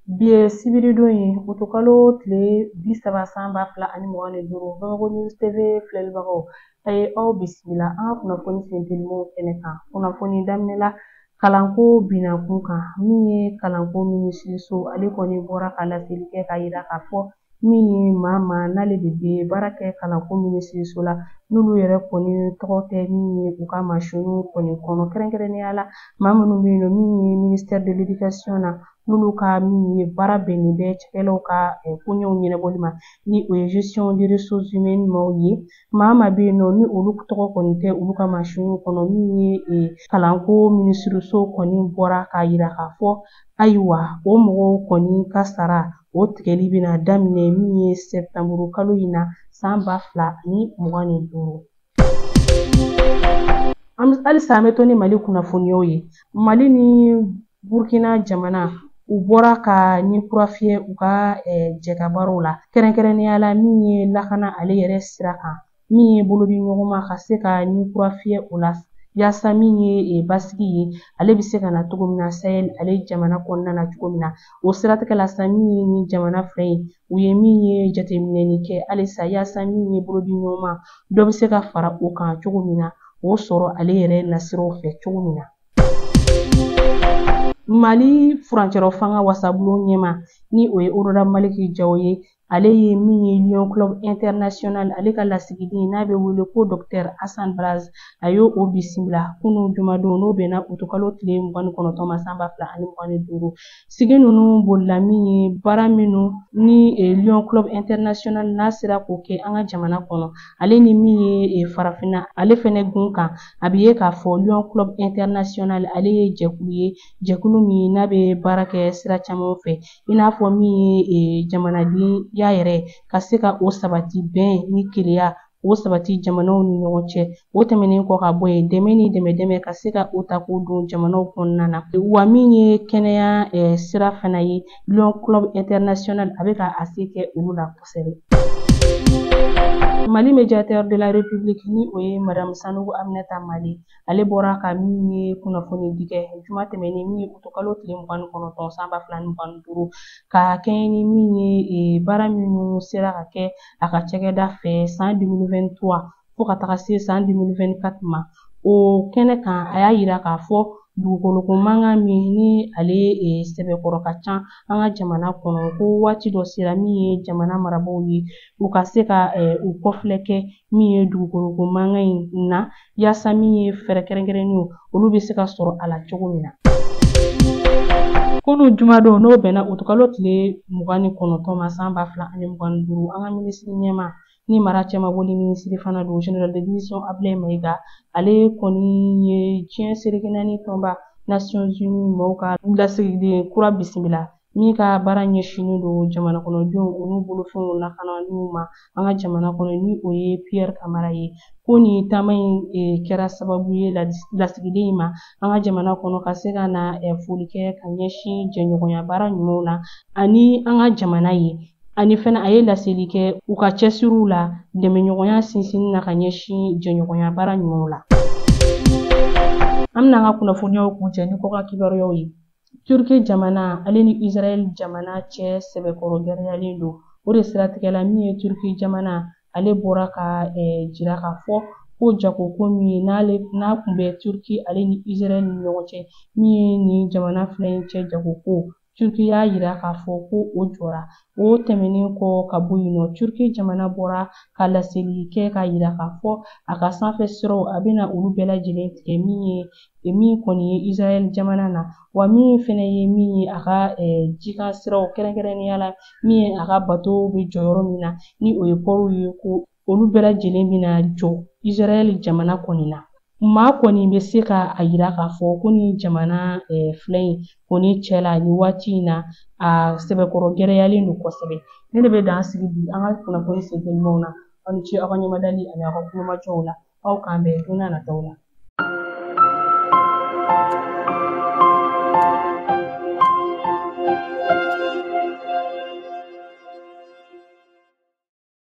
Biye sibiri don ye otokalo tile 30 san 2025 Bamakɔ News TV filɛlibagaw a ye aw bisimila an ka kunnafoni sentelimow kɛnɛ kan. Kunnafoni daminɛ la kalanko binna kun kan min ye kalanko minisiriso ale kɔni bɔra ka laseli kɛ ka yira k'a fɔ min ye maa n'ale de bɛ baara kɛ kalanko minisiriso la n'olu yɛrɛ kɔni tɔgɔ tɛ min ye u ka masiniw kɔni kɔnɔ kɛrɛnkɛrɛnnenya la maa minnu bɛ yen nɔ min ye ministère de l'éducation na n'olu ka min ye baara bɛnnen bɛ cɛkɛlaw ka koɲɛw ɲɛnabɔli ma ni o ye gestion des ressources humaines maaw ye maa bɛ yen nɔ ni olu tɔgɔ kɔni tɛ olu ka masiniw kɔnɔ min ye kalanko minisiriso kɔni bɔra k'a yira k'a fɔ ayiwa o mɔgɔw kɔni ka sara o tigɛli bɛna daminɛ min ye septembre kalo in na san 2025. Halisa an bɛ to ni Mali kunnafoniyaw ye. Mali ni Burkina jamana u bɔra ka ɲɛkura fiyɛ u ka jɛkabaaraw la kɛrɛnkɛrɛnnenya la min ye lakana ale yɛrɛ sira kan min ye bolodi ɲɔgɔnma ka se ka ɲɛkura fiyɛ o la yaasa min ye basigi ye ale bɛ se ka na cogo min na Sahel ale jamana kɔnɔna na cogo min na o siratigɛ la sa min ye ni jamana fila ye u ye min ye jateminɛli kɛ halisa yaasa min ye bolodi ɲɔgɔnma dɔ bɛ se ka fara o kan cogo min na o sɔrɔ ale yɛrɛ nasiraw fɛ cogo min na. Mali furancɛrɔ fanga wasabulon ɲɛma ni o ye Oroda Maliki Jawo ye ale ye min ye Lion Club International ale ka lasigiden n'a bɛ wele ko Dr Hassan Braz a y'o bisimila kunun jumadon n'o bɛnna otokalo tile 29 ma san 2025 sigi ninnu bolila min ye baara minnu ni Lion Club International n'a sera k'o kɛ an ka jamana kɔnɔ ale ni min ye farafinna ale fɛnɛ gun kan a bɛ ye k'a fɔ Lion Club International ale ye jɛkulu ye jɛkulu min n'a bɛ baara kɛ sira caman fɛ i n'a fɔ min ye jamanaden ya yɛrɛ ka se ka o sabati bɛn ni keleya o sabati jamanaw ni ɲɔgɔn cɛ o tɛmɛnen kɔ ka bɔ yen dɛmɛ ni dɛmɛ ka se ka o ta k'o don jamanaw kɔnɔna na wa min ye kɛnɛya sira fana ye Lion Club International a bɛ ka a se kɛ olu la kosɛbɛ. Mali médiateur de la République ni o ye Madame Sanogo Aminata Male ale bɔra ka min ye kunnafoni di kɛ juma tɛmɛnen min ye otokalo tile 29 san 2025 ka kɛɲɛ ni min ye baara minnu sera ka kɛ a ka cɛkɛda fɛ san 2023 fo ka taga se san 2024 ma o kɛnɛ kan a y'a yira k'a fɔ dugukoloko mankan min ni ale sɛbɛkɔrɔ ka ca an ka jamana kɔnɔ ko waati dɔ sera min ye jamana marabaaw ye u ka se ka u kɔfilɛ kɛ min ye dugukoloko mankan in na yaasa min ye fɛɛrɛ kɛrɛnkɛrɛnnenw olu bɛ se ka sɔrɔ a la cogo min na. Kunun jumadon n'o bɛnna otokalo tile 29 ma san 2025 an ka minisiri ɲɛma ni mara cɛmaboli minisiri fana don General de division Ablaye Mayiga ale kɔni ye diɲɛ seleke naani tɔnba Nations Unies mɔgɔw ka lasigiden kura bisimila min ka baara ɲɛsinnen don jamana kɔnɔdenw olu bolofɛnw lakanaliw ma an ka jamana kɔnɔ ni o ye Pierre Kamara ye ko nin taama in kɛra sababu ye lasigiden ma an ka jamana kɔnɔ ka se ka na foli kɛ ka ɲɛsin jɛɲɔgɔnya baara ɲumanw na ani an ka jamana ye ani fana a ye laseli kɛ u ka cɛsiriw la dɛmɛɲɔgɔnya sinsinni na ka ɲɛsin jɛɲɔgɔnya baara ɲumanw la. An bɛna an ka kunnafoniyaw kuncɛ ni kɔkan kibaruyaw ye. Turki jamana ale ni Israel jamana cɛ sɛbɛkɔrɔ gɛrɛyalen don o de siratigɛla min ye Turki jamana ale bɔra ka jira k'a fɔ ko jagoko min ye n'a kun bɛ Turki ale ni Israel ni ɲɔgɔn cɛ min ye nin jamana fila in cɛ jagoko Turki y'a yira k'a fɔ ko o jɔra o tɛmɛnen kɔ ka bɔ yen nɔ Turki jamana bɔra ka laseli kɛ ka yira k'a fɔ a ka sanfɛ siraw a bɛna olu bɛɛ lajɛlen tigɛ min kɔni ye Israel jamana na wa min fana ye min ye a ka jikan siraw kɛrɛnkɛrɛnnenya la min ye a ka bateau bɛ jɔ yɔrɔ min na ni o ye pɔriw ye ko olu bɛɛ lajɛlen bɛna jɔ Israel jamana kɔni na. Maa kɔni bɛ se ka a yira k'a fɔ ko ni jamana fila in kɔni cɛ la ni waati in na a sɛbɛkɔrɔ gɛrɛyalen don kosɛbɛ. Ne de bɛ dan sigi bi an ka kunnafoni sentellimaw na aw ni ce aw ka ɲɛmadali ani aw ka kulomajɔw la aw k'an bɛn don n'a nataw la.